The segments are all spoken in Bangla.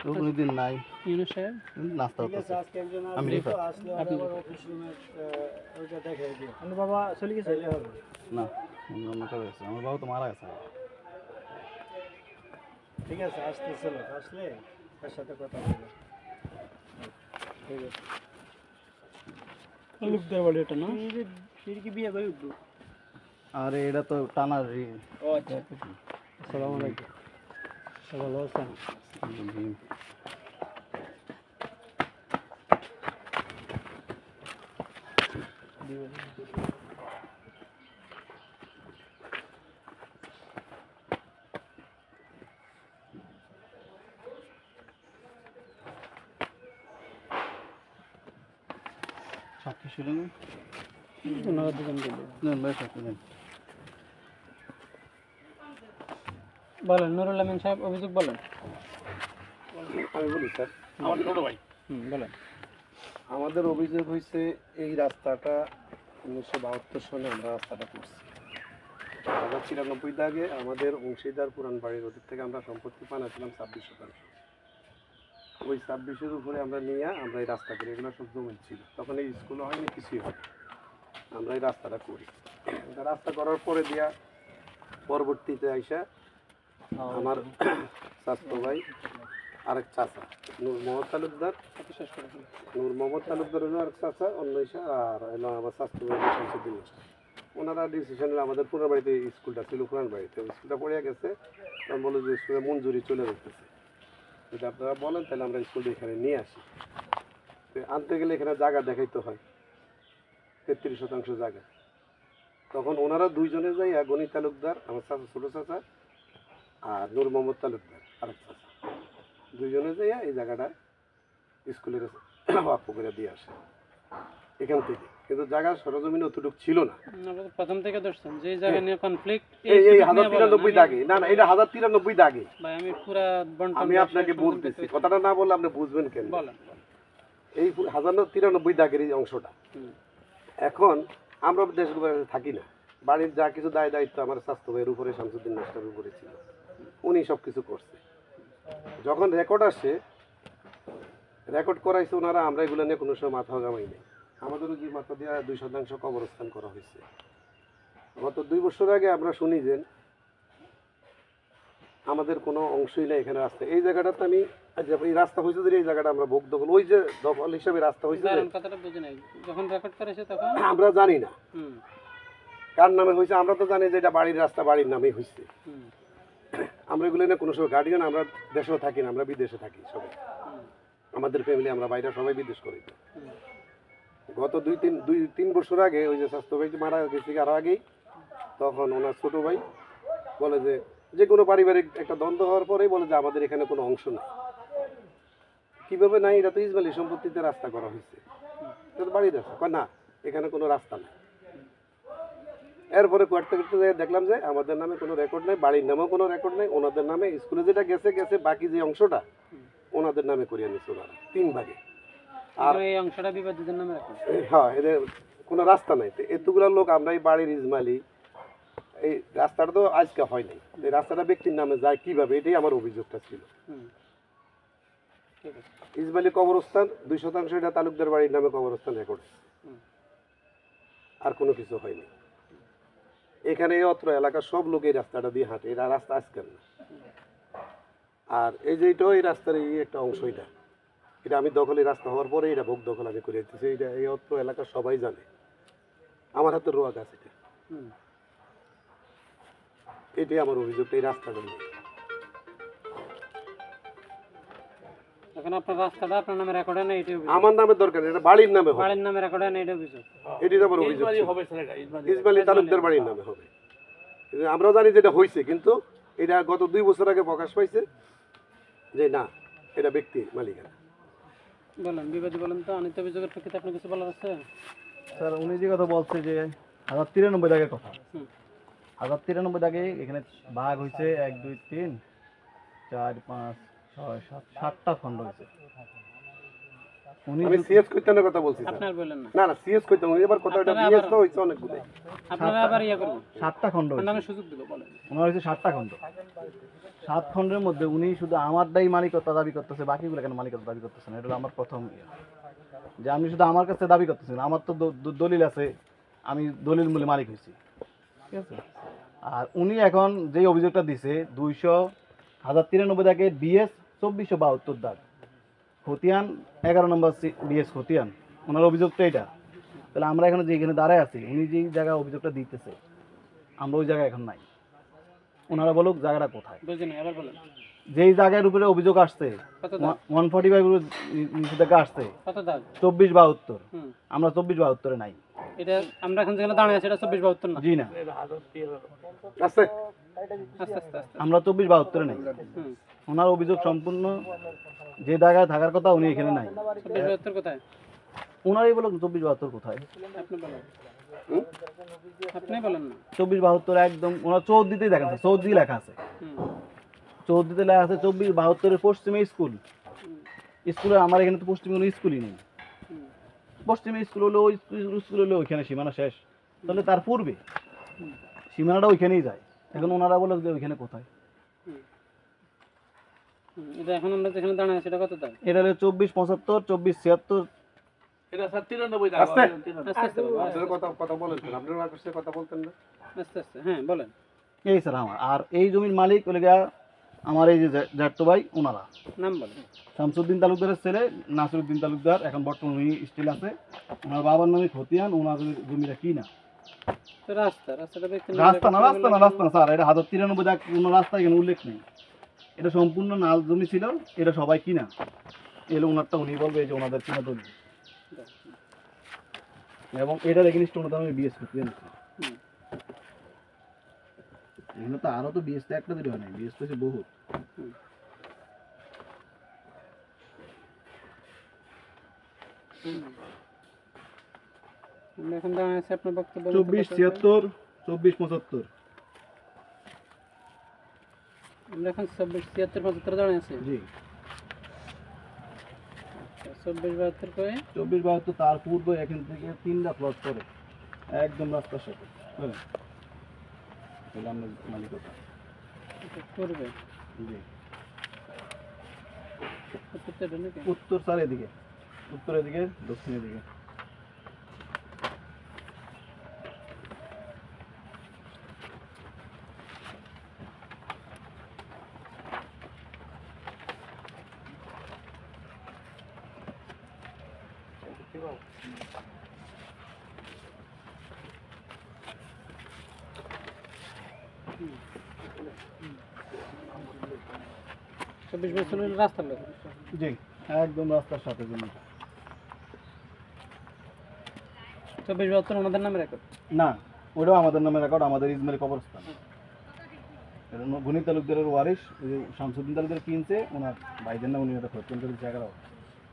রকনুদ্দিন নাই নাস্তা আমি বাবা চলে গেছে না আমার বাবা তো মারা গেছে। ঠিক আছে আসতে চলো, আসলে তার সাথে কথা বলবো। ঠিক আছে তালুকদার বাড়ি এটা না? ফির কি বিয়ে করে উঠবো? আরে এটা তো টানার ও আচ্ছা। আসসালামু আলাইকুম। ভালো আছেন? সাক্ষী ছিলেন ওনারা দুজন গেল। বলেন নুরুল আমিন সাহেব, অভিযোগ বলেন। আমি বলি স্যার, আমার ছোট ভাই। বলেন। আমাদের অভিযোগ হয়েছে এই রাস্তাটা 1972 সনে আমরা রাস্তাটা করছি। 1993 দাগে আমাদের অংশীদার পুরান বাড়ির ওদিক থেকে আমরা সম্পত্তি পানাছিলাম 26%। ওই 26-এর উপরে আমরা নিয়ে আমরা এই রাস্তা করি। এগুলো সব জমি ছিল, তখন এই স্কুলও হয়নি, কিছুই হয়। আমরা এই রাস্তাটা করি। রাস্তা করার পরে দিয়া পরবর্তীতে আইসা আমার স্বাস্থ্য ভাই আরেক চাচা নূর মোহাম্মদ তালুকদার, নূর মোহাম্মদ তালুকদার হলো আরেক চাচা, অন্য ইসা আর হলো আমার স্বাস্থ্য ভাই শামসুদ্দিন মাস্টার। ওনারা ডিসিশন নিল আমাদের পুরান বাড়িতে স্কুলটা ছিল, পুরান বাড়িতে স্কুলটা পড়ে গেছে। তখন বললো যে স্কুলে মঞ্জুরি চলে যেতেছে, যদি আপনারা বলেন তাহলে আমরা স্কুলটা এখানে নিয়ে আসি। তো আনতে গেলে এখানে জায়গা দেখাইতে হয়, 33% জায়গা। তখন ওনারা দুইজনে যাই, গণি তালুকদার আমার চাচা ছোটো চাচা আর নূর মোহাম্মদ তালুকদার আরেক চাচা, দুইজনে যাইয়া এই জায়গাটা স্কুলের ওয়াকফ করে দিয়ে আসে এখান থেকে। কিন্তু জায়গা সরজমিনে অতটুকু ছিল না। প্রথম থেকে ধরছেন যে জায়গা নিয়ে কনফ্লিক্ট এই 1093 দাগে, না না এটা 1093 দাগে। ভাই আমি পুরা আমি আপনাকে বলতেছি, কথাটা না বললে আপনি বুঝবেন কেন। বলেন। এই 1093 দাগের এই অংশটা। এখন আমরা দেশ থাকি না, বাড়ির যা কিছু দায় দায়িত্ব আমার স্বাস্থ্য ভাইয়ের উপরে, শামসুদ্দিন মাস্টারের উপরে ছিল, উনি সব কিছু করছে। যখন রেকর্ড আসে, রেকর্ড করাইছে ওনারা, আমরা এগুলো নিয়ে কোনো সময় মাথা গামাই নেই। আমাদেরও যে মাথা দিয়ে 2% কবরস্থান করা হয়েছে। গত 2 বছর আগে আমরা শুনি যে আমাদের কোনো অংশই নেই এখানে রাস্তা। এই জায়গাটাতে আমি এই রাস্তা হয়েছে যে এই জায়গাটা আমরা ভোগ দখল, ওই যে দখল হিসাবে রাস্তা হয়েছে, যখন রেকর্ড করেছে তখন আমরা জানি না কার নামে হয়েছে। আমরা তো জানি যে এটা বাড়ির রাস্তা, বাড়ির নামেই হয়েছে। আমরা এগুলো নিয়ে কোনো সময় গার্ডিয়ান, আমরা দেশেও থাকি না, আমরা বিদেশে থাকি সবাই, আমাদের ফ্যামিলি আমরা বাইরে সবাই বিদেশ করি। গত 2-3 বছর আগে ওই যে স্বাস্থ্য ভাই মারা গেছে আরো আগেই, তখন ওনার ছোট ভাই বলে যে কোনো পারিবারিক একটা দ্বন্দ্ব হওয়ার পরেই বলে যে আমাদের এখানে কোনো অংশ নেই। কিভাবে নাই, এটা তো ইসমাইলি সম্পত্তিতে রাস্তা করা হয়েছে, এটা তো বাড়ির রাস্তা। না, এখানে কোনো রাস্তা নেই। এরপরে করতে করতে দেখলাম যে আমাদের নামে কোনো রেকর্ড নেই, বাড়ির নামেও কোনো রেকর্ড নেই, ওনাদের নামে স্কুলে যেটা গেছে গেছে, বাকি যে অংশটা ওনাদের নামে করিয়ে নিচ্ছে ওনারা 3 ভাগে। আর এই অংশটা বিবাদীদের নামে রাখুন। হ্যাঁ, এদের কোনো রাস্তা নাই। এতগুলো লোক আমরা এই বাড়ির ইসমাইলি, এই রাস্তাটা তো আজকে হয় নাই, এই রাস্তাটা ব্যক্তির নামে যায় কিভাবে, এটাই আমার অভিযোগটা ছিল। ইসমাইলি কবরস্থান 2% এটা তালুকদার বাড়ির নামে কবরস্থান রেকর্ড, আর কোনো কিছু হয়নি। এখানে অত্র এলাকার সব লোক এই রাস্তাটা দিয়ে হাঁটে, এরা রাস্তা আজকের না। আর এই যে এটাও এই রাস্তার এই একটা অংশ, এটা আমি দখলের রাস্তা হওয়ার পরে এটা ভোগ দখল আমি করে দিতেছি। এটা এই অত্র এলাকার সবাই জানে, আমার হাতে রোয়া গাছ এটা। এটাই আমার অভিযোগটা এই রাস্তাটা নিয়ে। এখন আপনার রাস্তাটা আপনার নামে রেকর্ড হয় না, এটা আমার নামে দরকার, এটা বাড়ির নামে হবে। বাড়ির নামে রেকর্ড হয় না, এটা অভিযোগ। এটাই আমার অভিযোগ হবে, ইসমাইলি তালুকদার বাড়ির নামে হবে। আমরাও জানি যেটা হয়েছে, কিন্তু এটা গত 2 বছর আগে প্রকাশ পাইছে যে না, এটা ব্যক্তি মালিকানা। বলেন বিবাদী, বলেন তো। অনিত অভিযোগের প্রেক্ষিতে আপনার কিছু বলার আছে? স্যার উনি যে কথা বলছে যে 1093 দাগের কথা। হুম। 1093 দাগে এখানে ভাগ হয়েছে 1 2 3 4 5 6 7 7টা খণ্ড হয়েছে। উনি আমি সিএস কইতানের কথা বলছি স্যার। আপনার বলেন না না না সিএস কইতাম উনি এবার কথা এটা আপনারা বিএস আবার- তো হইছে অনেকগুলো। আপনারা আবার ইয়া করবেন 7টা খণ্ড হয়েছে। আমি সুযোগ দিব বলেন ওনার হয়েছে 7টা খণ্ড। 7 খণ্ডের মধ্যে উনি শুধু আমারটাই মালিকত্ব দাবি করতেছে, বাকিগুলো কেন মালিকত্ব দাবি করতেছে না? এটা হলো আমার প্রথম ইয়ে। যে আমি শুধু আমার কাছে দাবি করতেছি না, আমার তো দলিল আছে, আমি দলিল মূলে মালিক হয়েছি, ঠিক আছে? আর উনি এখন যে অভিযোগটা দিছে 1093 দাগে বিএস 2472 দাগ খতিয়ান 11 নম্বর বিএস খতিয়ান, ওনার অভিযোগটা এটা। তাহলে আমরা এখানে যেখানে দাঁড়ায় আছি, উনি যেই জায়গায় অভিযোগটা দিতেছে আমরা ওই জায়গায় এখন নাই। ওনারা বলুক জায়গাটা কোথায়। বুঝিনি আবার বলেন যেই জায়গার উপরে অভিযোগ আসছে কত দাগ 145 নিচে থেকে আসছে কত দাগ 2472, হুম আমরা 2472 নাই। এটা আমরা এখন যেখানে দাঁড়িয়ে আছি এটা 24-72 না জি না, আছে আস্তে আস্তে আস্তে আমরা 2472 নাই। হুম ওনার অভিযোগ সম্পূর্ণ যে জায়গায় থাকার কথা উনি এখানে নাই। 24-72 কোথায় ওনারই বলুক 2472 কোথায়। আপনি বলেন আপনি বলেন না 2472 একদম ওনার 14দিতেই দেখা আছে, 14 লেখা আছে, হুম 14দিতে লেখা আছে 2472 পশ্চিমে স্কুল। স্কুলে আমার এখানে তো পশ্চিমে কোনো স্কুলই নেই। হুম পশ্চিমে স্কুল হলো ওই স্কুল হলো ওইখানে সীমানা শেষ, তাহলে তার পূর্বে সীমানাটা ওইখানেই যায়। এখন ওনারা বলে যে ওইখানে কোথায়। হুম এটা এখন আমরা যেখানে দাঁড়িয়ে আছি এটা কত দাগ এটা হলো 2475 2476। এটা স্যার 93 দাগ আস্তে আস্তে বাবা, আপনারা কথা বলেন স্যার, আপনারা আমার কাছে কথা বলতেন না। আস্তে আস্তে হ্যাঁ বলেন এই স্যার আমার। আর এই জমির মালিক হলে গিয়া আমার এই যে জ্যাঠতো ভাই ওনারা, নাম বলেন শামসুদ্দিন তালুকদারের ছেলে নাসিরউদ্দিন তালুকদার, এখন বর্তমানে উনি স্টিল আছে। ওনার বাবার নামে খতিয়ান, ওনার জমিটা কি না তো রাস্তাটা ব্যক্তি রাস্তা না স্যার, এটা 1093 দাগ কোনো রাস্তা এখানে উল্লেখ নেই। এটা সম্পূর্ণ নাল জমি ছিল, এটা সবাই কিনা। এলে ওনারটা উনি বলবে যে ওনাদের কিনা দলিল, এবং এটার এগেইনস্ট ওনাদের আমি বিএস খতিয়ান আছে। হুম এখানে তো আরো তো বিএস তো একটা দিলে হয় না, বিএস তো আছে বহুত। হুম আমরা এখন দাঁড়িয়ে আছি আপনার বক্তব্য 2476 2475। আমরা এখন 24-76-75 দাঁড়িয়ে আছি জি 24-72 করে 2472 তার পূর্বে এখান থেকে 3টা প্লট করে একদম রাস্তার সাথে, বুঝলেন? তাহলে আমরা মালিকতা এটা করবে জি উত্তরটা নাকি উত্তর স্যার এদিকে, উত্তরের দিকে দক্ষিণের দিকে। চব্বিশ বছরের রাস্তার লোক জি একদম রাস্তার সাথে জমিটা। 24-72 ওনাদের নামে রেকর্ড না, ওটাও আমাদের নামে রেকর্ড, আমাদের ইজমের কবরস্থান। এটা গণিত তালুকদারের ওয়ারিশ, ওই যে শামসুদ্দিন তালুকদার কিনছে ওনার ভাইদের না, উনি ওটা খতিয়ান করে 11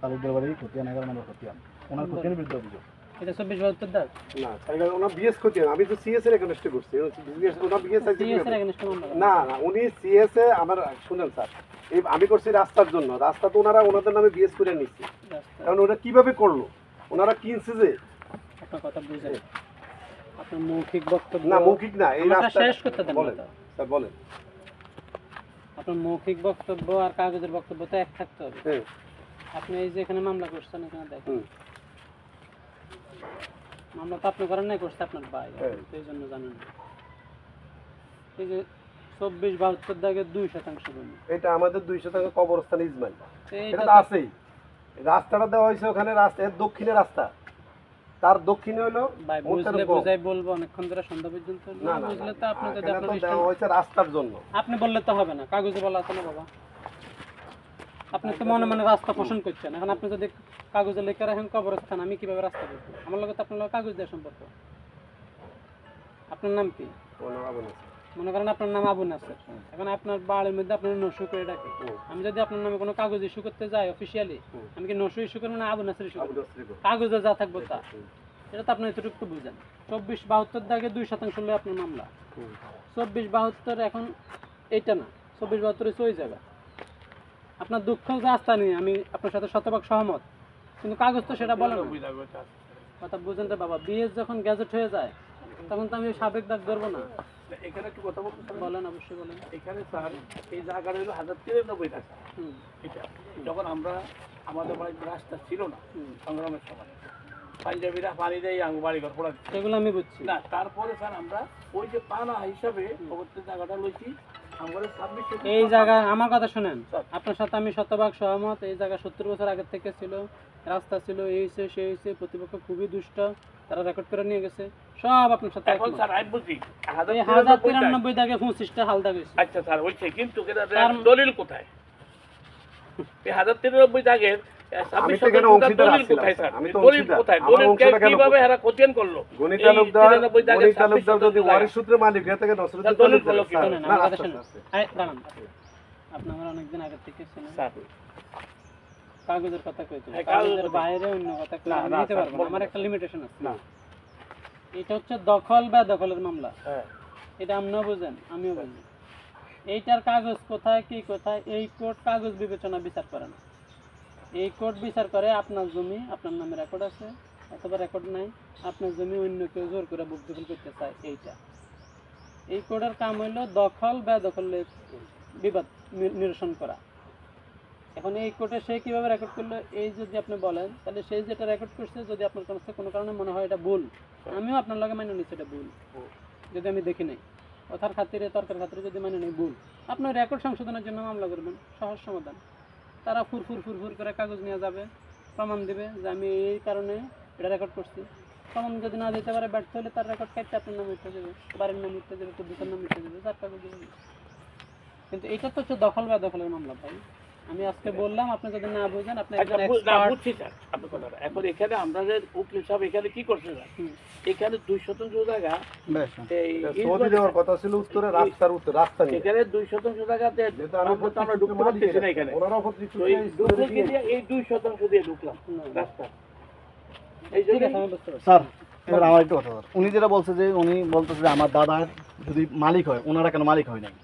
তালুকদার বাড়ি খতিয়ান 11 নম্বর খতিয়ান, ওনার খতিয়ানের বিরুদ্ধে অভিযোগ। এটা 24-72 দাগ না স্যার এটা ওনার বিএস খতিয়ান, আমি তো সিএস এর এগেইনস্টে করছি। ওনার বিএস আছে সিএস এর এগেইনস্টে মামলা করেন। না না উনি সিএস এ আমার শুনেন স্যার, এই আমি করছি রাস্তার জন্য, রাস্তা তো ওনারা ওনাদের নামে বিএস করে নিচ্ছে। রাস্তা কারণ ওরা কিভাবে করলো, ওনারা কিনছে যে আপনার কথা বুঝেন আপনার মৌখিক বক্তব্য না মৌখিক না, এই আমাকে রাস্তা শেষ করতে দেন বলেন না তো। স্যার বলেন। আপনার মৌখিক বক্তব্য আর কাগজের বক্তব্য তো এক থাকতে হবে। হ্যাঁ আপনি এই যে এখানে মামলা করছেন এখানে দেখেন হুম। মামলা তো আপনি করেন নাই, করছে আপনার ভাই, হ্যাঁ। তো এই জন্য জানেন না। এই যে 24-72 দাগে 2% জমি, এটা আমাদের 200 টাকা কবরস্থান ইসমাইল, তো এটা এইটা তো আছেই। রাস্তাটা দেওয়া হয়েছে ওখানে, রাস্তা এর দক্ষিণে রাস্তা, তার দক্ষিণে হলো ভাই বুঝলে বুঝাই বলবো অনেকক্ষণ ধরে সন্ধ্যা পর্যন্ত না না না বুঝলে তো আপনি যদি এখানে আপনার তো ইষ্ট- দেওয়া হয়েছে রাস্তার জন্য। আপনি বললে তো হবে না, কাগজে বলা আছে না বাবা। আপনি তো মনে মনে রাস্তা পোষণ করছেন, এখন আপনি যদি কাগজে লেখা রাখেন কবরস্থান, আমি কিভাবে রাস্তা করবো? আমার লগে তো আপনার লগে কাগজ দেওয়ার সম্পর্ক। আপনার নাম কি? কোনো লাভ নেই। মনে করেন আপনার নাম আবু নাসের, এখন আপনার বাড়ির মধ্যে আপনার নসু করে ডাকে, আমি যদি আপনার নামে কোনো কাগজ ইস্যু করতে যাই অফিসিয়ালি, আমি কি নসু ইস্যু করবো না আবু নাসের ইস্যু করবো? কাগজে যা থাকবো তা, এটা তো আপনি এতটুকু তো বুঝেন। 24-72 দাগে 2% হলে আপনার মামলা। 24-72 এখন এইটা না, 24-72 হচ্ছে ওই জায়গা। আপনার দুঃখ রাস্তা নিয়ে আমি আপনার সাথে শতভাগ সহমত, কিন্তু কাগজ তো সেটা বলে না। কথা বুঝেন রে বাবা, বিএস যখন গ্যাজেট হয়ে যায় তখন তো আমি ওই সাবেক দাগ ধরবো না। এখানে একটু কথা বলতে চান? বলেন, অবশ্যই বলেন। এখানে স্যার এই জায়গাটা হলো 1093 টাকা। হুম, এটা যখন আমরা আমাদের বাড়ির রাস্তা ছিল না সংগ্রামের সময়, পাঞ্জাবিরা পানি দেয় আঙ্গ বাড়ি ঘর পড়া সেগুলো আমি বুঝছি। না, তারপরে স্যার আমরা ওই যে পানা হিসাবে অবস্থিত জায়গাটা লইছি আমরা 26 এই জায়গা আমার কথা শুনেন, আপনার সাথে আমি শতভাগ সহমত। এই জায়গা 70 বছর আগে থেকে ছিল, রাস্তা ছিল, এই হয়েছে সেই হয়েছে, প্রতিপক্ষ খুবই দুষ্ট, তারা রেকর্ড করে নিয়ে গেছে, সব আপনার সাথে এখন একমত। স্যার আমি বুঝি এই 1093 দাগে 25টা হালদা গেছে। আচ্ছা স্যার হইছে, কিন্তু দলিল কোথায়? এই 1093 দাগের আমি তো এখানে অংশীদার আছিলাম, আমি তো অংশীদার। আমার অংশটা কেন কিভাবে এরা কোচিং করলো? গণিত তালুকদার যদি ওয়ারিশ সূত্রে মালিক হয়ে থাকে নসরুদ্দিন দলিল তালুকদার। করলো কি? শোনেন, না, আমার কথা আচ্ছা, শুনেন। আচ্ছা। এই দাঁড়ান, আপনি আমার অনেকদিন আগে থেকে শুনেন। স্যার কাগজের কথা কইতে, হ্যাঁ, কাগজের কাগজের কথা। বাইরে অন্য কথা কই না, আমি না, নিতে স্যার, পারবো না, বলবেন আমার না। একটা লিমিটেশন আছে। না। এটা হচ্ছে দখল বা দখলের মামলা, হ্যাঁ এটা আপনিও বুঝেন আমিও বুঝি। এইটার কাগজ কোথায় কি কোথায়, এই কোর্ট কাগজ বিবেচনা বিচার করে না। এই কোর্ট বিচার করে আপনার জমি আপনার নামে রেকর্ড আছে অথবা রেকর্ড নাই, আপনার জমি অন্য কেউ জোর করে বুক দখল করতে চায়, এইটা। এই কোর্টের কাম হইল দখল বা দখলের বিবাদ নিরসন করা। এখন এই কোর্টে সে কীভাবে রেকর্ড করলো, এই যদি আপনি বলেন তাহলে সেই যেটা রেকর্ড করছে যদি আপনার কাছে কোনো কারণে মনে হয় এটা ভুল, আমিও আপনার লগে মানে নিচ্ছি এটা ভুল, যদি আমি দেখি নাই কথার খাতিরে তর্কের খাতিরে যদি মানে নেই ভুল, আপনার রেকর্ড সংশোধনের জন্য মামলা করবেন, সহজ সমাধান। তারা ফুর করে কাগজ নিয়ে যাবে, প্রমাণ দিবে যে আমি এই কারণে এটা রেকর্ড করছি। প্রমাণ যদি না দিতে পারে, ব্যর্থ হলে তার রেকর্ড কাটতে আপনার নাম উঠতে দেবে, বাড়ির নাম উঠতে দেবে, দুটার নাম উঠতে দেবে, যার কাগজ দেবে। কিন্তু এটা তো হচ্ছে দখল বা দখলের মামলা ভাই। আমি আজকে বললাম, আপনি যদি না বুঝেন আপনি আচ্ছা, একজন না expert। বুঝছি স্যার আপনার কথাটা। এখন এখানে আমরা যে উকিল সাহেব এখানে কি করছে স্যার, হুম। এখানে 2% জায়গা বেশ, এই সৌদি দেওয়ার কথা ছিল উত্তরে, রাস্তার উত্তর রাস্তা নিয়ে। এখানে 2% জায়গাতে যেহেতু আমি আমরা ঢুকতে পারতেছি না এখানে, ওনারাও প্রতি তো এই ঢুকতে গিয়ে এই 2% দিয়ে ঢুকলাম রাস্তা। এই ঠিক জন্য আছে, আমি বুঝতে পারছি। স্যার এবার আমার একটু কথা বল। উনি যেটা বলছে যে উনি বলতেছে যে আমার দাদা যদি মালিক হয়, ওনারা কেন মালিক হয় নাই?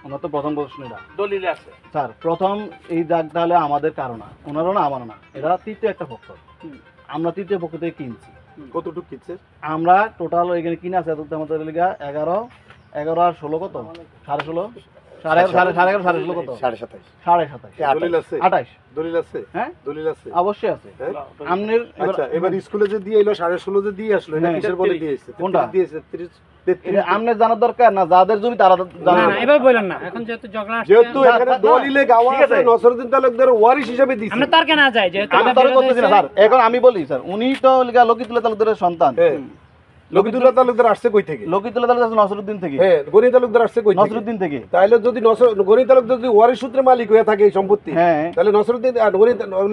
ওনার তো প্রথম প্রশ্ন এটা। দলিলে আছে স্যার প্রথম এই দাগটা হলে আমাদের কারণ না, ওনারও না আমারও না, এটা তৃতীয় একটা পক্ষ। হুম। আমরা তৃতীয় পক্ষ থেকে কিনছি। কতটুকু কিনছে? আমরা টোটাল এখানে কিনে আছে আমাদের লিগা 11 আর 16 কত 16.5 সাড়ে 11.5 কত 27.5 27.5 দলিল আছে? 28। দলিল আছে? হ্যাঁ দলিল আছে? অবশ্যই আছে। হ্যাঁ? আমনের আচ্ছা, এবার স্কুলে যে দিয়ে এলো 16.5 যে দিয়ে আসলো, এটা হ্যাঁ, কিসের বলে দিয়েছে? কোনটা? দিয়েছে 33 আমনের জানার দরকার না, যাদের জমি তারা না জানে না, এবার বললেন না, এখন যেহেতু ঝগড়া আসছে, যেহেতু এখানে না, দলিলে গাওয়া ঠিক আছে। আছে নসরুদ্দিন তালুকদার ওয়ারিশ হিসেবে দিয়েছে। আমরা তর্কে না যাই, যেহেতু আমি তর্ক করতেছি না স্যার। এখন আমি বলি স্যার, উনি তো লকিতুল্লাহ তালুকদারের সন্তান। হ্যাঁ, লকিতুল্লাহ তালুকদার আসছে কই থেকে? লকিতুল্লাহ তালুকদার আসছে নসরুদ্দিন থেকে। হ্যাঁ, গনি তালুকদার আসছে কই থেকে? নসরুদ্দিন থেকে। তাইলে যদি গনি তালুকদার যদি ওয়ারিশ সূত্রে মালিক হয়ে থাকে এই সম্পত্তি, হ্যাঁ তাহলে নসরুদ্দিন আর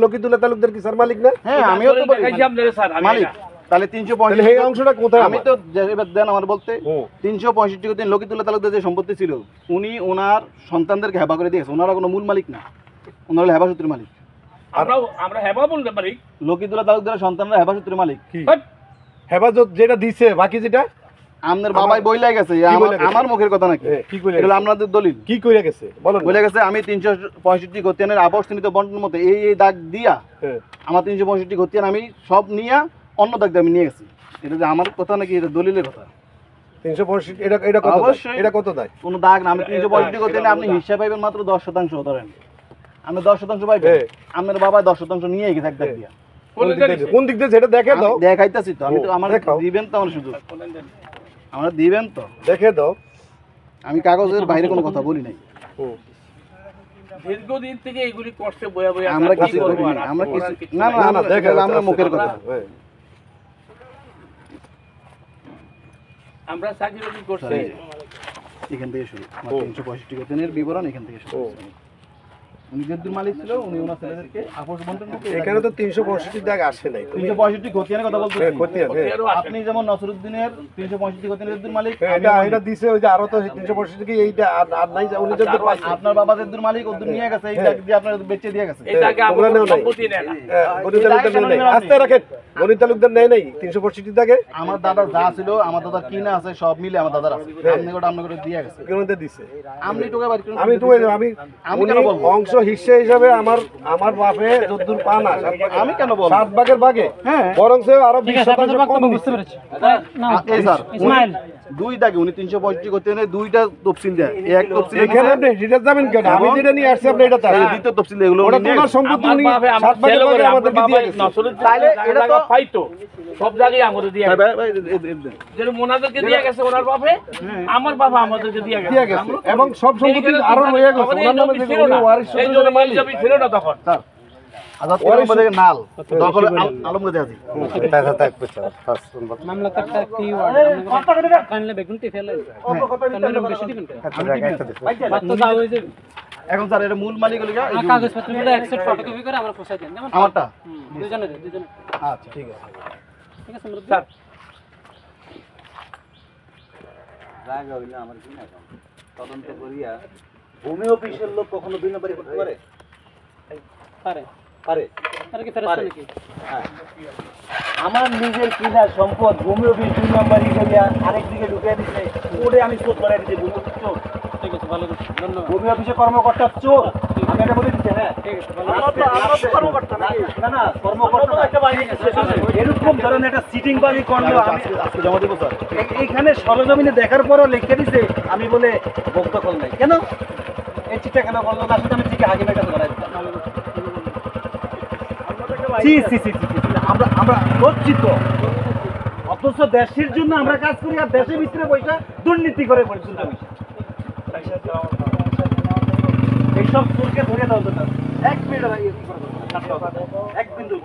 লকিতুল্লাহ তালুকদার কি স্যার মালিক না? হ্যাঁ আমিও তো বলি দেখাইছি আপনাদের স্যার, আমি মালিক। এটা। তাহলে তাহলে 365 এই অংশটা কোথায়? আমি তো এবার দেন আমার বলতে হুম। 365 দিন লকিতুল্লাহ তালুকদার যে সম্পত্তি ছিল, উনি ওনার সন্তানদেরকে হেবা করে দিয়েছে। ওনারা কোনো মূল মালিক না, ওনারা হলো হেবা সূত্রের মালিক। আমরা হেবা বলতে পারি। লকিতুল্লাহ তালুকদারের সন্তানরা হেবা সূত্রের মালিক। হেফাজত যেটা দিছে, বাকি যেটা আমাদের বাবাই বইলাই গেছে, কি বইলা গেছে? আমার মুখের কথা নাকি, কি কইরা এটা হলো গেছে? আপনাদের দলিল। কি কইরা গেছে বলেন না। বলে গেছে আমি 365 গতিয়ানের আবর্তনিত বন্টন মতে এই দাগ দিয়া হ্যাঁ। আমার 365 গতিয়ান আমি সব নিয়া অন্য দাগ দিয়ে আমি নিয়ে গেছি। এটা যে আমার কথা নাকি, এটা দলিলের কথা। 365 এটা কত? অবশ্যই। এটা কত দেয়? কোনো দাগ না, আমি 365 গতিয়ানে আপনি হিসাব পাইবেন মাত্র 10% ধরেন। আমি 10% পাইবেন, হ্যাঁ। আপনার বাবা 10% নিয়ে গেছে এক দাগ দিয়া। কোন দিক দিয়ে সেটা দেখে দাও, আমি দেখাইতাছি তো, আমি তো ও, আমার দেখাও। দিবেন তো, আমার সুযোগ আমরা দিবেন তো। দেখে দাও। আমি কাগজের বাইরে কোনো কথা বলি নাই। হুম। দীর্ঘদিন থেকে এগুলি করছে বয়া বয়া। আমরা কি কিছু করবো করি আর? না, আমরা করার কিছু কিছু না নাই। না, না, দেখে এটা দাও, আমরা মুখের কথা। হ্যাঁ। আমরা চাকরি বাকরি করছি। এখান থেকে শুরু, আমার 365 গতিয়ানের বিবরণ এখান থেকে শুরু। ও। উনি যেহেতু মালিক ছিল উনি ওনার ছেলেদেরকে আপোষ বন্টন করতে এখানে তো 365 দাগ আসে নাই তুমি 365 খতিয়ানের কথা বলতেছি। খতিয়ান, হ্যাঁ। আপনি যেমন নসরুদ্দিনের 365 খতিয়ানের যেহেতু মালিক, এটা দিছে ওই যে আরো তো 365 কি এইটা আর নাই যে উনি যদি পাইছে আপনার বাবা যেহেতু মালিক ওদের নিয়ে গেছে, এই দাগ দিয়ে আপনার বেচে দিয়ে গেছে। এটাকে তোমরা নেও নাই। সম্পত্তি নেয় না। গণিত তালুকদার নেই নাই আস্তে রাখেন গণিত তালুকদার নেই নাই 365 দাগে আমার দাদা যা ছিল, আমার দাদা কিনা আছে সব মিলে আমার দাদার আছে। আপনি করে দিয়ে গেছে। গণিত দিছে আপনি টোকা বাড়ি করুন। আমি তো আমি কেন বলবো? অংশ হিসেবে হিসাবে আমার বাপে যদ্দূর পান না আমি কেন বলবো? 7 ভাগের ভাগে হ্যাঁ। বরং সে আরো ঠিক 20% আছে, আপনাদের কম বক্তব্য দিছে। বুঝতে পেরেছি। না, এই স্যার ইসমাইল, দুই দাগে উনি 365 খতিয়ানে দুইটা তফসিল দেয়। এক তফসিল এখানে আপনি এটা যাবেন কেন আমি যেটা নিয়ে আসছি আপনি এটা তার দ্বিতীয় তফসিল এগুলো ওটা উনি নিয়ে তোমার গেছে। সম্পত্তি আমার উনি বাপে আমার 7 ভাগের ছেলে ভাগে করে আমার আমাদেরকে বাবা দিয়ে গেছে নসরুদ্দিন তাইলে এটা জায়গা তো- পাইতো সব জায়গায় আমাদের দিয়ে ভাই, গেছে। ভাই, ভাই, যেরকম ওনাদেরকে দিয়ে গেছে ওনার বাপে, আমার বাবা আমাদেরকে দিয়ে গেছে। দিয়ে গেছে এবং সব সম্পত্তি আরো রয়ে গেছে আমাদের ওনার এই নামে জমি যে ছিল উনি না। ওয়ারিশ এই সূত্রে জমি যে মালিক জমি ছিল না তখন। স্যার আজাদ করে মধ্যে নাল দখল আলমগীর আছে। মামলা তো একটা কি ওয়ার্ড কাইন্ডলি বেগুন টি ফেলেন কাইন্ডলি বেশি দিবেন বাত তো যাও হইছে এখন স্যার এর মূল মালিক হলো গিয়া এই যে- কাগজপত্রগুলো একসেপ্ট ফটোকপি করে আমরা পৌঁছে দেন যেমন আমারটা। দুজনের আচ্ছা ঠিক আছে। ঠিক আছে মুরব্বি স্যার, জায়গা হইলে আমার কি না তদন্ত করিয়া ভূমি অফিসের লোক কখনো দুই নম্বরই করতে পারে? পারে পারে। তার কি ফেরস্ত নাকি আমার নিজের কিনা সম্পদ ভূমি অফিস দুই নম্বর হিসেবে আরেক দিকে ঢুকিয়ে দিচ্ছে, ওরে আমি শোধ করে দিচ্ছি। ভূমি অফিস চোর, ঠিক আছে ভালো কথা ধন্যবাদ ভূমি অফিসের কর্মকর্তা চোর, আমি এটা বলে দিচ্ছি। হ্যাঁ ঠিক আছে ভালো কর্মকর্তা না না কর্মকর্তা একটা বাহিনী এরকম ধরনের একটা সিটিং বাড়ি করলো। আমি আজকে জমা দেবো স্যার। এইখানে সরজমিনে দেখার পরও লিখে দিছে আমি বলে ভোগ দখল নাই। কেন এই চিঠা কেন করলো না? সেটা আমি ঠিক হাকিমের কাছে ধরাই দিতাম। জি জি জি জি আমরা আমরা লজ্জিত, অথচ দেশের জন্য আমরা কাজ করি আর দেশের ভিতরে পয়সা দুর্নীতি করে পর্যন্ত এইসব চোরকে ধরে দাও তো এক মিনিট এক বিন্দু